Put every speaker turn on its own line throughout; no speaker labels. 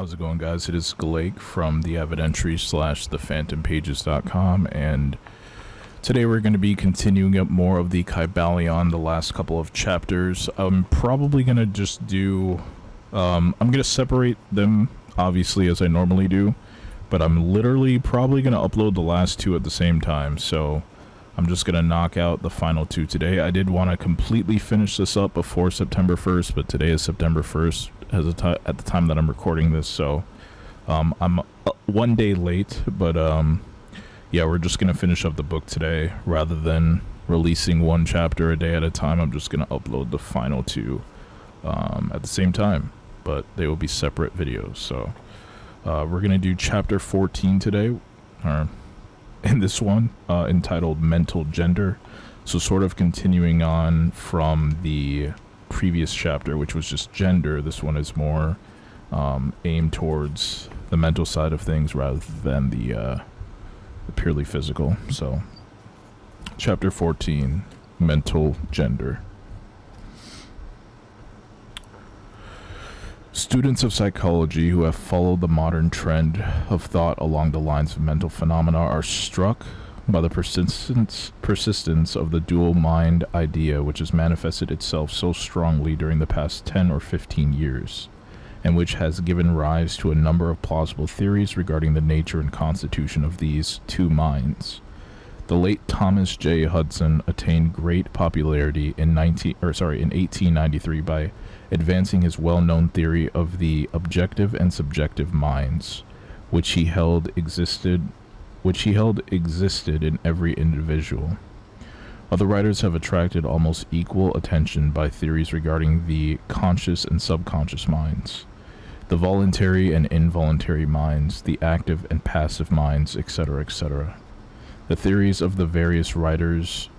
How's it going, guys? It is Glake from the Evidentry / thephantompages.com, and today we're going to be continuing up more of the Kybalion, the last couple of chapters. I'm probably going to just do, I'm going to separate them, obviously, as I normally do, but I'm literally probably going to upload the last two at the same time, so I'm just going to knock out the final two today. I did want to completely finish this up before September 1st, but today is September 1st at the time that I'm recording this, so I'm 1 day late, but yeah, we're just going to finish up the book today. Rather than releasing one chapter a day at a time, I'm just going to upload the final two at the same time, but they will be separate videos. So we're going to do chapter 14 today, in this one, entitled Mental Gender. So sort of continuing on from the previous chapter, which was just gender. This one is more aimed towards the mental side of things rather than the purely physical. So chapter 14, Mental Gender. Students of psychology who have followed the modern trend of thought along the lines of mental phenomena are struck by the persistence of the dual mind idea, which has manifested itself so strongly during the past 10 or 15 years, and which has given rise to a number of plausible theories regarding the nature and constitution of these two minds. The late Thomas J. Hudson attained great popularity in 1893 by advancing his well-known theory of the objective and subjective minds, which he held existed in every individual. Other writers have attracted almost equal attention by theories regarding the conscious and subconscious minds, the voluntary and involuntary minds, the active and passive minds, etc., etc. The theories of the various writers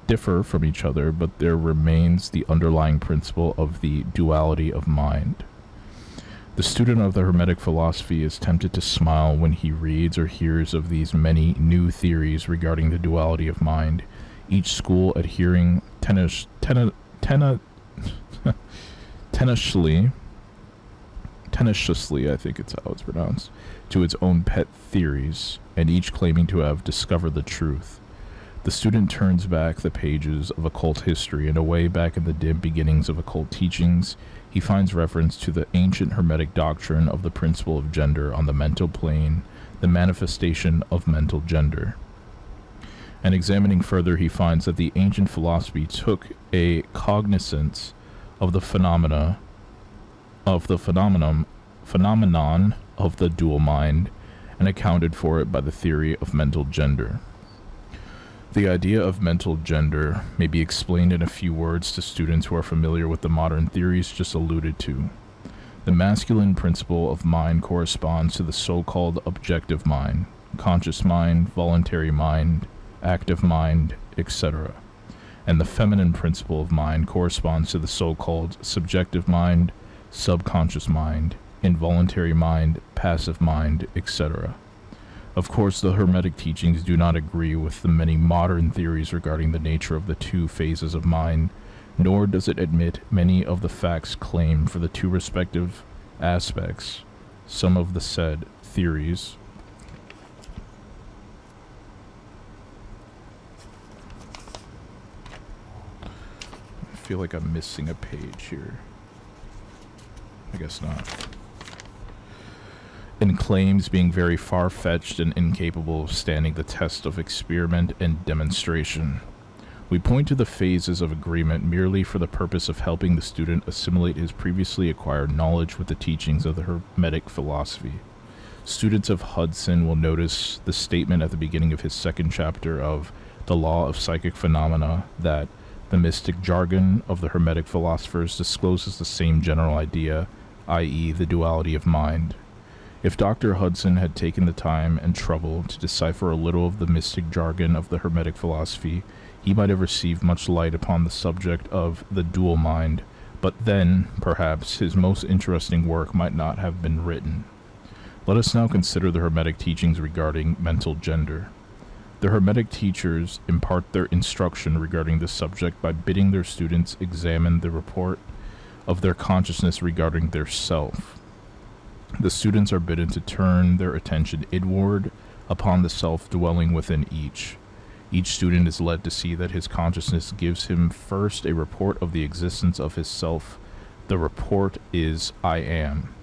differ from each other, but there remains the underlying principle of the duality of mind. The student of the Hermetic philosophy is tempted to smile when he reads or hears of these many new theories regarding the duality of mind, each school adhering tenaciously, I think it's how it's pronounced, to its own pet theories, and each claiming to have discovered the truth. The student turns back the pages of occult history, and away back in the dim beginnings of occult teachings, he finds reference to the ancient Hermetic doctrine of the principle of gender on the mental plane, the manifestation of mental gender. And examining further, he finds that the ancient philosophy took a cognizance of the phenomenon of the dual mind and accounted for it by the theory of mental gender. The idea of mental gender may be explained in a few words to students who are familiar with the modern theories just alluded to. The masculine principle of mind corresponds to the so-called objective mind, conscious mind, voluntary mind, active mind, etc. And the feminine principle of mind corresponds to the so-called subjective mind, subconscious mind, involuntary mind, passive mind, etc. Of course, the Hermetic teachings do not agree with the many modern theories regarding the nature of the two phases of mind, nor does it admit many of the facts claimed for the two respective aspects. Some of the said theories I feel like I'm missing a page here. I guess not. And claims being very far-fetched and incapable of standing the test of experiment and demonstration. We point to the phases of agreement merely for the purpose of helping the student assimilate his previously acquired knowledge with the teachings of the Hermetic philosophy. Students of Hudson will notice the statement at the beginning of his second chapter of The Law of Psychic Phenomena that the mystic jargon of the Hermetic philosophers discloses the same general idea, i.e. the duality of mind. If Dr. Hudson had taken the time and trouble to decipher a little of the mystic jargon of the Hermetic philosophy, he might have received much light upon the subject of the dual mind, but then, perhaps, his most interesting work might not have been written. Let us now consider the Hermetic teachings regarding mental gender. The Hermetic teachers impart their instruction regarding this subject by bidding their students examine the report of their consciousness regarding their self. The students are bidden to turn their attention inward upon the self dwelling within each. Each student is led to see that his consciousness gives him first a report of the existence of his self. The report is I am.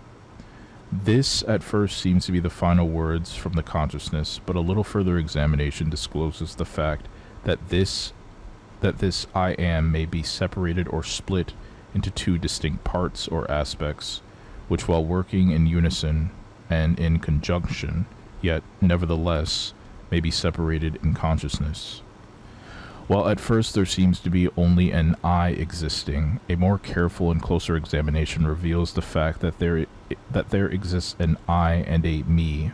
This at first seems to be the final words from the consciousness, but a little further examination discloses the fact that this I am may be separated or split into two distinct parts or aspects, which while working in unison and in conjunction, yet nevertheless may be separated in consciousness. While at first there seems to be only an I existing, a more careful and closer examination reveals the fact that there exists an I and a me.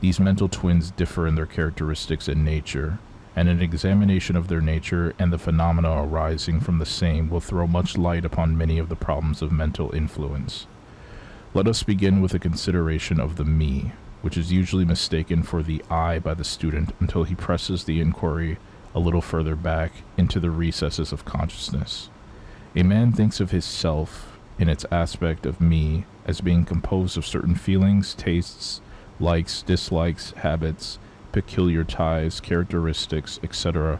These mental twins differ in their characteristics and nature, and an examination of their nature and the phenomena arising from the same will throw much light upon many of the problems of mental influence. Let us begin with a consideration of the me, which is usually mistaken for the I by the student until he presses the inquiry a little further back into the recesses of consciousness. A man thinks of his self in its aspect of me as being composed of certain feelings, tastes, likes, dislikes, habits, peculiar ties, characteristics, etc.,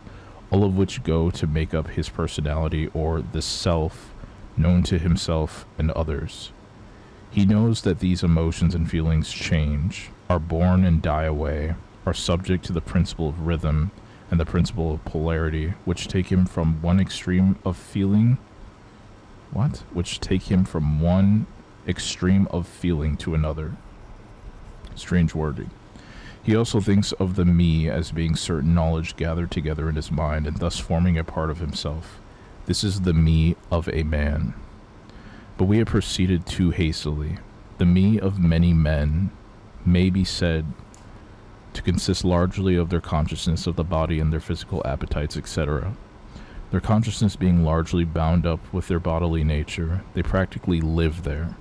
all of which go to make up his personality or the self known to himself and others. He knows that these emotions and feelings change, are born and die away, are subject to the principle of rhythm and the principle of polarity, which take him from one extreme of feeling to another. Strange wording. He also thinks of the me as being certain knowledge gathered together in his mind and thus forming a part of himself. This is the me of a man. But we have proceeded too hastily. The me of many men may be said to consist largely of their consciousness of the body and their physical appetites, etc. Their consciousness being largely bound up with their bodily nature, they practically live there.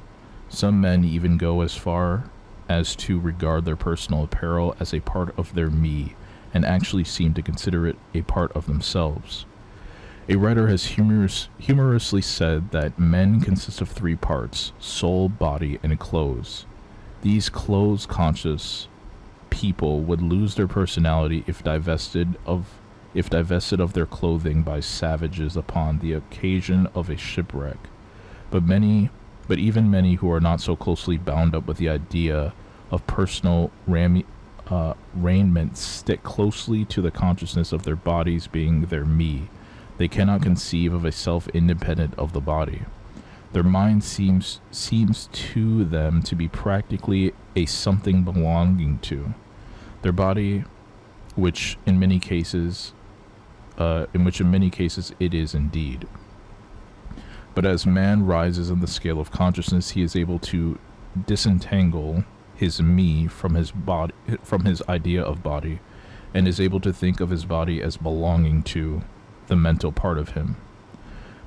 Some men even go as far as to regard their personal apparel as a part of their me, and actually seem to consider it a part of themselves. A writer has humorously said that men consist of three parts: soul, body, and clothes. These clothes-conscious people would lose their personality if divested of their clothing by savages upon the occasion of a shipwreck. But even many who are not so closely bound up with the idea of personal raiment stick closely to the consciousness of their bodies being their me. They cannot conceive of a self independent of the body. Their mind seems to them to be practically a something belonging to their body, which in many cases it is indeed. But as man rises in the scale of consciousness, he is able to disentangle his me from his idea of body, and is able to think of his body as belonging to the mental part of him.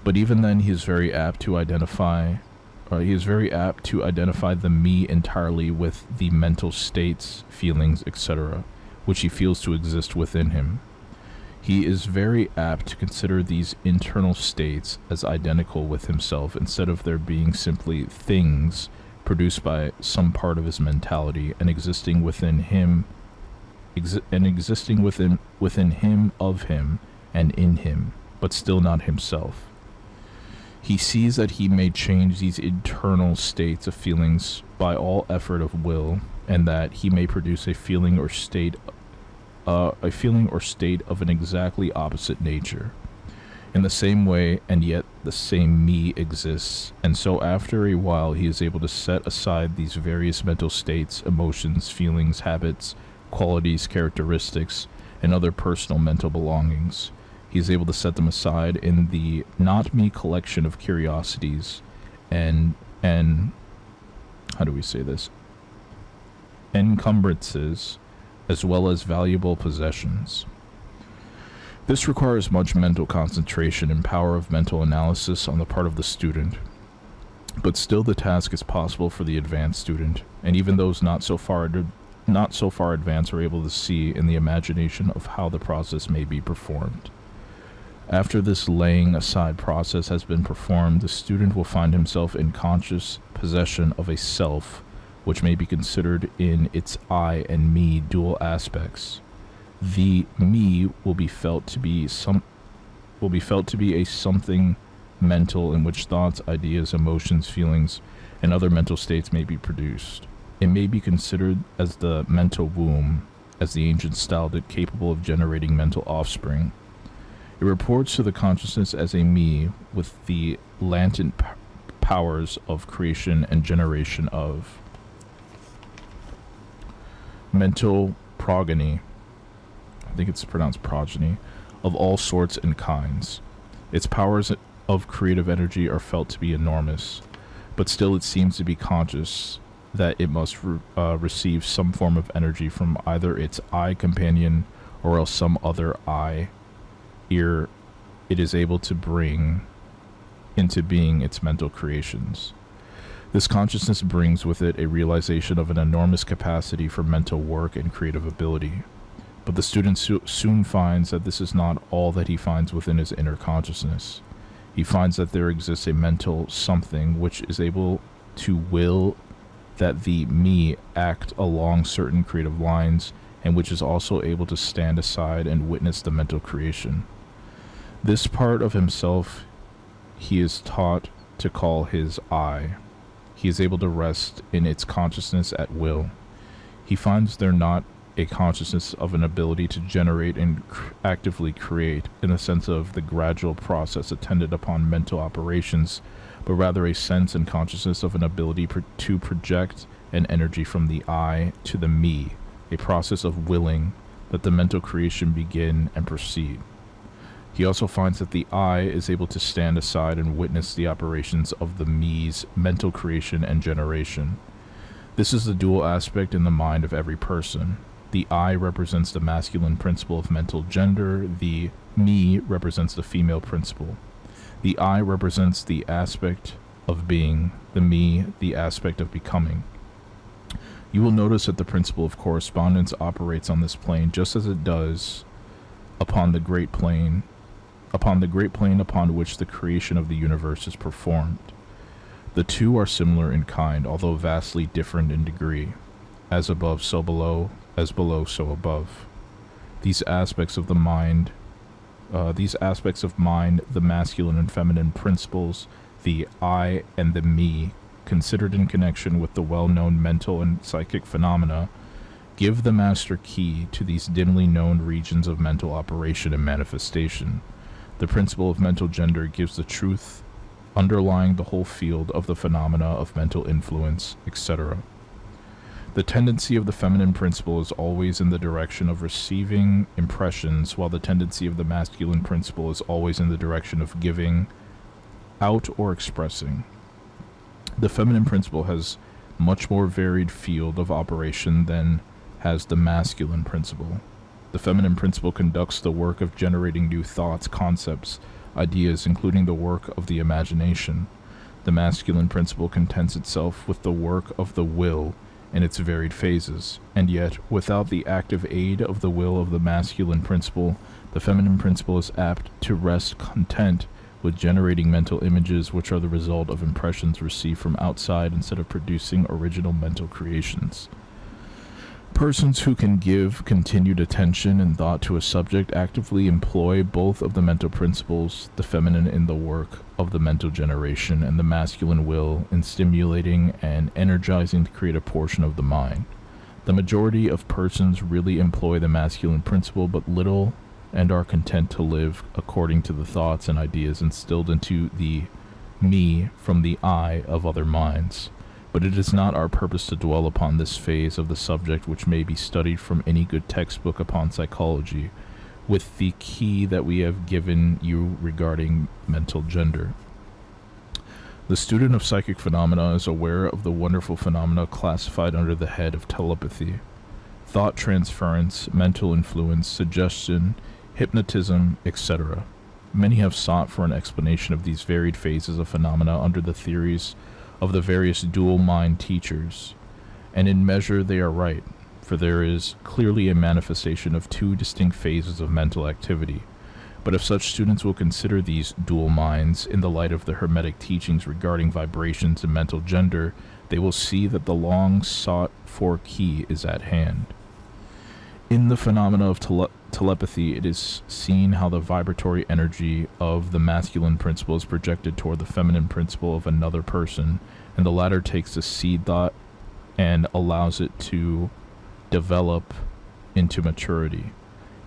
But even then, he is very apt to identify the me entirely with the mental states, feelings, etc., which he feels to exist within him. He is very apt to consider these internal states as identical with himself, instead of there being simply things produced by some part of his mentality and existing within him, within him, of him, and in him, but still not himself. He sees that he may change these internal states of feelings by all effort of will, and that he may produce a feeling or state of an exactly opposite nature. In the same way, and yet the same me exists, and so after a while he is able to set aside these various mental states, emotions, feelings, habits, qualities, characteristics, and other personal mental belongings. He is able to set them aside in the not me collection of curiosities and how do we say this? Encumbrances, as well as valuable possessions. This requires much mental concentration and power of mental analysis on the part of the student, but still the task is possible for the advanced student, and even those not so far advanced are able to see in the imagination of how the process may be performed. After this laying aside process has been performed, the student will find himself in conscious possession of a self which may be considered in its I and me dual aspects. The me will be felt to be a something mental in which thoughts, ideas, emotions, feelings, and other mental states may be produced. It may be considered as the mental womb, as the ancients styled it, capable of generating mental offspring. It reports to the consciousness as a me with the latent powers of creation and generation of mental progeny. I think it's pronounced progeny, of all sorts and kinds. Its powers of creative energy are felt to be enormous, but still it seems to be conscious that it must receive some form of energy from either its I companion or else some other I ere it is able to bring into being its mental creations. This consciousness brings with it a realization of an enormous capacity for mental work and creative ability. But the student soon finds that this is not all that he finds within his inner consciousness. He finds that there exists a mental something which is able to will that the me act along certain creative lines, and which is also able to stand aside and witness the mental creation. This part of himself he is taught to call his I. He is able to rest in its consciousness at will. He finds there not a consciousness of an ability to generate and actively create in the sense of the gradual process attendant upon mental operations, but rather a sense and consciousness of an ability to project an energy from the I to the me, a process of willing that the mental creation begin and proceed. He also finds that the I is able to stand aside and witness the operations of the me's mental creation and generation. This is the dual aspect in the mind of every person. The I represents the masculine principle of mental gender, the me represents the female principle. The I represents the aspect of being, the me, the aspect of becoming. You will notice that the principle of correspondence operates on this plane just as it does upon the great plane upon which the creation of the universe is performed. The two are similar in kind, although vastly different in degree. As above, so below, as below, so above. These aspects of mind, the masculine and feminine principles, the I and the me, considered in connection with the well-known mental and psychic phenomena, give the master key to these dimly known regions of mental operation and manifestation. The principle of mental gender gives the truth underlying the whole field of the phenomena of mental influence, etc. The tendency of the feminine principle is always in the direction of receiving impressions, while the tendency of the masculine principle is always in the direction of giving out or expressing. The feminine principle has much more varied field of operation than has the masculine principle. The feminine principle conducts the work of generating new thoughts, concepts, ideas, including the work of the imagination. The masculine principle contents itself with the work of the will in its varied phases, and yet, without the active aid of the will of the masculine principle, the feminine principle is apt to rest content with generating mental images which are the result of impressions received from outside instead of producing original mental creations. Persons who can give continued attention and thought to a subject actively employ both of the mental principles, the feminine in the work of the mental generation and the masculine will in stimulating and energizing the creative portion of the mind. The majority of persons really employ the masculine principle but little and are content to live according to the thoughts and ideas instilled into the me from the I of other minds. But it is not our purpose to dwell upon this phase of the subject, which may be studied from any good textbook upon psychology, with the key that we have given you regarding mental gender. The student of psychic phenomena is aware of the wonderful phenomena classified under the head of telepathy, thought transference, mental influence, suggestion, hypnotism, etc. Many have sought for an explanation of these varied phases of phenomena under the theories of the various dual mind teachers, and in measure they are right, for there is clearly a manifestation of two distinct phases of mental activity. But if such students will consider these dual minds in the light of the Hermetic teachings regarding vibrations and mental gender, they will see that the long sought for key is at hand. In the phenomena of telepathy, it is seen how the vibratory energy of the masculine principle is projected toward the feminine principle of another person, and the latter takes the seed thought and allows it to develop into maturity.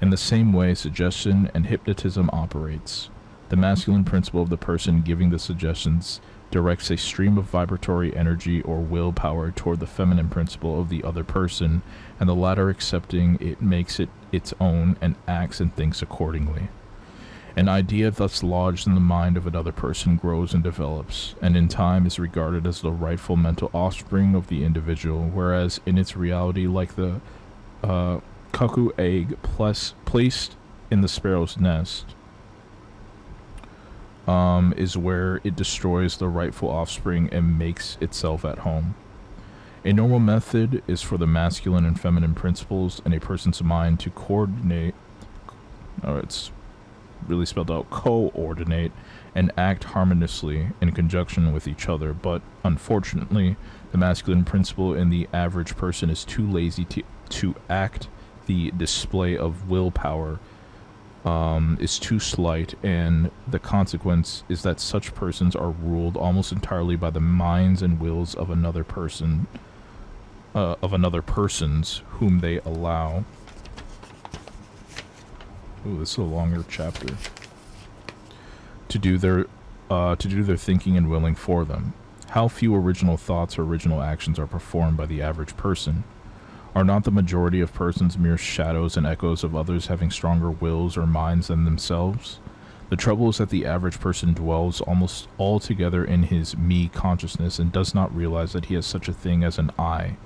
In the same way, suggestion and hypnotism operates. The masculine principle of the person giving the suggestions directs a stream of vibratory energy or willpower toward the feminine principle of the other person, and the latter, accepting it, makes it its own and acts and thinks accordingly. An idea thus lodged in the mind of another person grows and develops, and in time is regarded as the rightful mental offspring of the individual, whereas in its reality, like the cuckoo egg placed in the sparrow's nest, is where it destroys the rightful offspring and makes itself at home. A normal method is for the masculine and feminine principles in a person's mind to coordinate, it's really spelled out, coordinate, and act harmoniously in conjunction with each other, but unfortunately, the masculine principle in the average person is too lazy to act. The display of willpower is too slight, and the consequence is that such persons are ruled almost entirely by the minds and wills of another person's whom they allow. Ooh, this is a longer chapter. To do their thinking and willing for them. How few original thoughts or original actions are performed by the average person. Are not the majority of persons mere shadows and echoes of others having stronger wills or minds than themselves? The trouble is that the average person dwells almost altogether in his me consciousness and does not realize that he has such a thing as an I.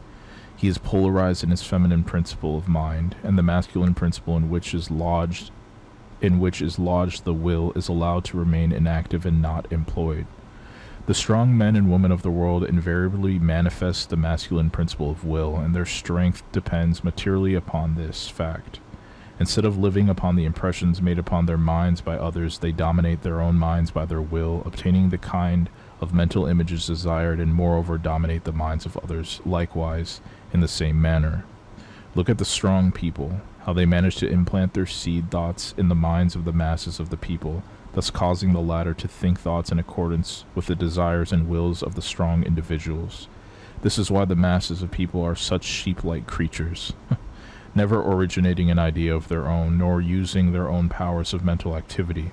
He is polarized in his feminine principle of mind, and the masculine principle in which is lodged the will is allowed to remain inactive and not employed. The strong men and women of the world invariably manifest the masculine principle of will, and their strength depends materially upon this fact. Instead of living upon the impressions made upon their minds by others, they dominate their own minds by their will, obtaining the kind of mental images desired, and moreover dominate the minds of others likewise in the same manner. Look at the strong people, how they manage to implant their seed thoughts in the minds of the masses of the people, thus causing the latter to think thoughts in accordance with the desires and wills of the strong individuals. This is why the masses of people are such sheep-like creatures, never originating an idea of their own, nor using their own powers of mental activity.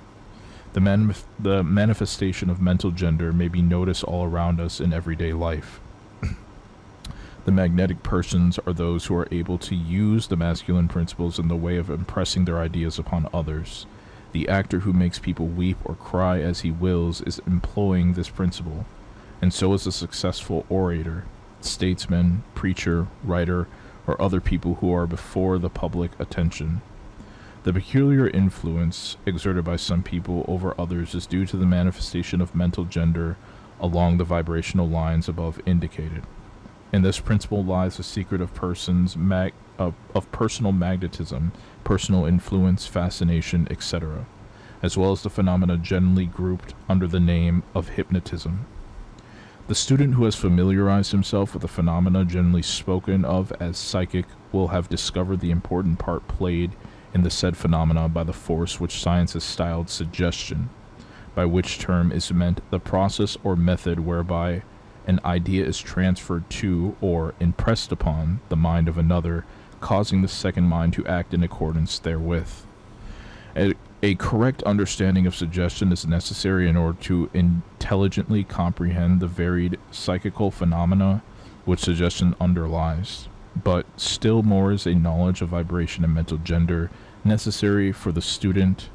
The manifestation of mental gender may be noticed all around us in everyday life. The magnetic persons are those who are able to use the masculine principles in the way of impressing their ideas upon others. The actor who makes people weep or cry as he wills is employing this principle, and so is the successful orator, statesman, preacher, writer, or other people who are before the public attention. The peculiar influence exerted by some people over others is due to the manifestation of mental gender along the vibrational lines above indicated. In this principle lies the secret of personal magnetism, personal influence, fascination, etc., as well as the phenomena generally grouped under the name of hypnotism. The student who has familiarized himself with the phenomena generally spoken of as psychic will have discovered the important part played in the said phenomena by the force which science has styled suggestion, by which term is meant the process or method whereby an idea is transferred to or impressed upon the mind of another, causing the second mind to act in accordance therewith. A correct understanding of suggestion is necessary in order to intelligently comprehend the varied psychical phenomena which suggestion underlies, but still more is a knowledge of vibration and mental gender necessary for the student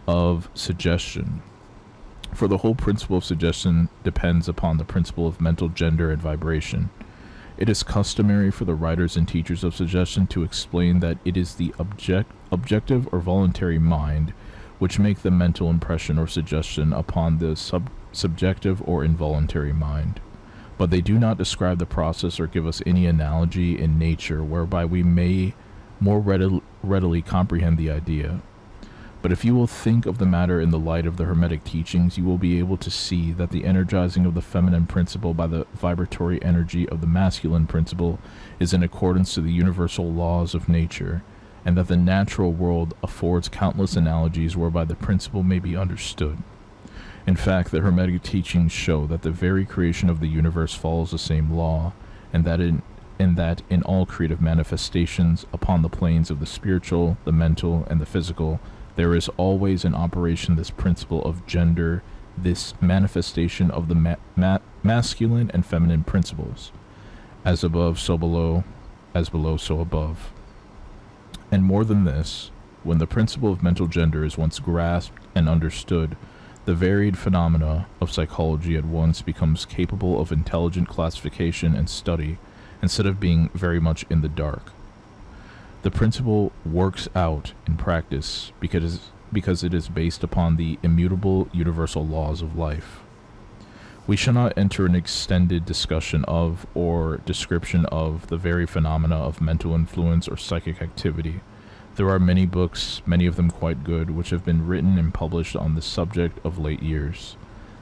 of suggestion. For the whole principle of suggestion depends upon the principle of mental gender and vibration. It is customary for the writers and teachers of suggestion to explain that it is the objective or voluntary mind which make the mental impression or suggestion upon the subjective or involuntary mind. But they do not describe the process or give us any analogy in nature whereby we may more readily comprehend the idea. But if you will think of the matter in the light of the Hermetic teachings, you will be able to see that the energizing of the feminine principle by the vibratory energy of the masculine principle is in accordance to the universal laws of nature, and that the natural world affords countless analogies whereby the principle may be understood. In fact, the Hermetic teachings show that the very creation of the universe follows the same law, and that in all creative manifestations upon the planes of the spiritual, the mental, and the physical, there is always in operation this principle of gender, this manifestation of the masculine and feminine principles. As above, so below, as below, so above. And more than this, when the principle of mental gender is once grasped and understood, the varied phenomena of psychology at once becomes capable of intelligent classification and study, instead of being very much in the dark. The principle works out in practice because it is based upon the immutable universal laws of life. We shall not enter an extended discussion of or description of the very phenomena of mental influence or psychic activity. There are many books, many of them quite good, which have been written and published on this subject of late years.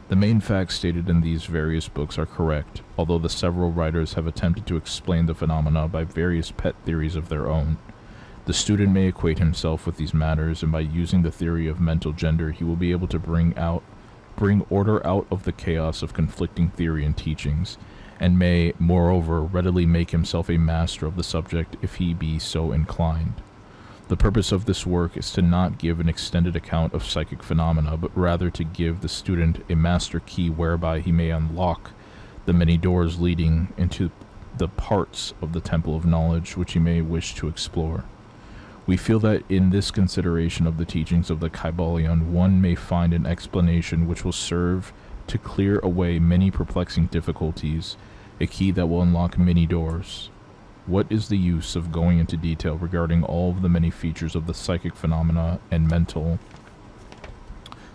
The main facts stated in these various books are correct, although the several writers have attempted to explain the phenomena by various pet theories of their own. The student may acquaint himself with these matters, and by using the theory of mental gender, he will be able to bring order out of the chaos of conflicting theory and teachings, and may, moreover, readily make himself a master of the subject if he be so inclined. The purpose of this work is to not give an extended account of psychic phenomena, but rather to give the student a master key whereby he may unlock the many doors leading into the parts of the temple of knowledge which he may wish to explore. We feel that in this consideration of the teachings of the Kybalion, one may find an explanation which will serve to clear away many perplexing difficulties, a key that will unlock many doors. What is the use of going into detail regarding all of the many features of the psychic phenomena and mental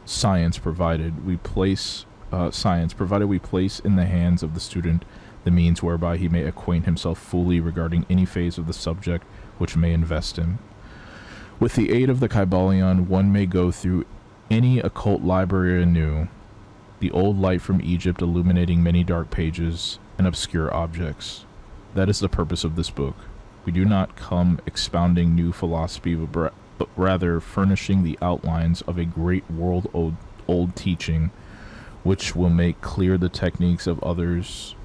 science provided we place in the hands of the student the means whereby he may acquaint himself fully regarding any phase of the subject which may invest him. With the aid of the Kybalion, one may go through any occult library anew, the old light from Egypt illuminating many dark pages and obscure objects. That is the purpose of this book. We do not come expounding new philosophy, but rather furnishing the outlines of a great world-old teaching, which will make clear the techniques of others,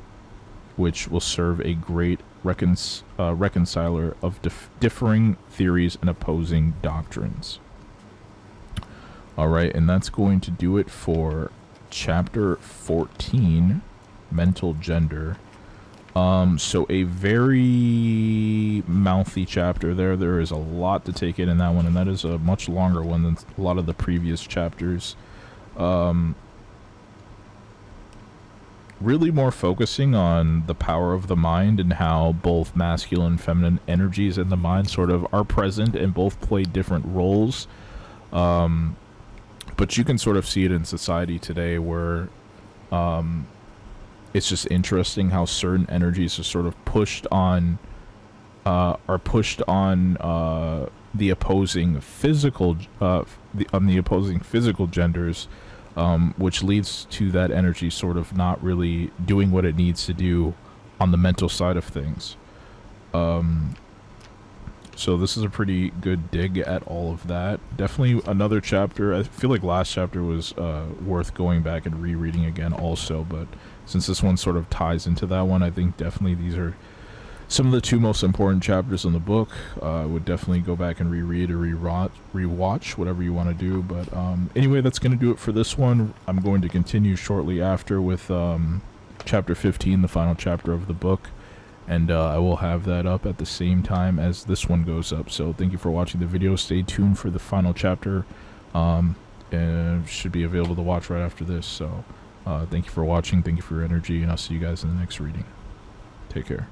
which will serve a great reconciler of differing theories and opposing doctrines. Alright, and that's going to do it for Chapter 14, Mental Gender. So a very mouthy chapter there. There is a lot to take in that one, and that is a much longer one than a lot of the previous chapters. Really more focusing on the power of the mind and how both masculine and feminine energies in the mind sort of are present and both play different roles. But you can sort of see it in society today where it's just interesting how certain energies are sort of pushed on the opposing physical genders, which leads to that energy sort of not really doing what it needs to do on the mental side of things. So this is a pretty good dig at all of that. Definitely another chapter. I feel like last chapter was worth going back and rereading again also, but since this one sort of ties into that one, I think definitely these are some of the two most important chapters in the book. I would definitely go back and reread or rewatch, whatever you want to do. But anyway, that's going to do it for this one. I'm going to continue shortly after with chapter 15, the final chapter of the book. And I will have that up at the same time as this one goes up. So thank you for watching the video. Stay tuned for the final chapter. And it should be available to watch right after this. So thank you for watching. Thank you for your energy. And I'll see you guys in the next reading. Take care.